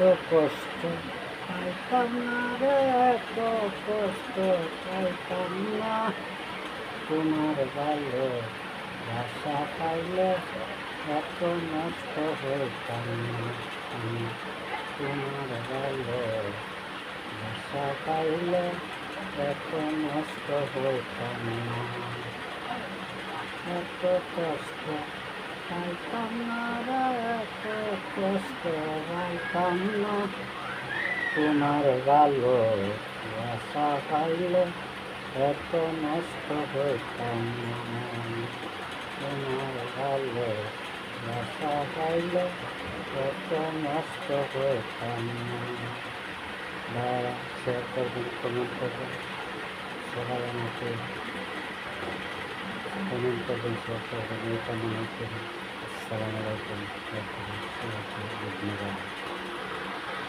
কষ্ট পাইতাম না রে, এত কষ্ট পাইতাম না। তোমার ভালো ভাষা পাইলে এত নষ্ট হইতাম না আমি। তোমার ভালো ভাষা পাইলে এত নষ্ট হইতাম না। এত কষ্ট পাইতাম না রে, এত কষ্ট পাইতাম না। তোমার ভালো ভাষা পাইলে এত নষ্ট হইতাম না। তোমার ভালো ভাষা পাইলে এত নষ্ট হইতাম না। ভাইরা শেয়ার করবেন, কমেন্ট করবেন, সবাই আমাকে কমেন্ট করবেন, শেয়ার করবেন, এই কামনা করি। আসসালামু আলাইকুম। ধন্যবাদ।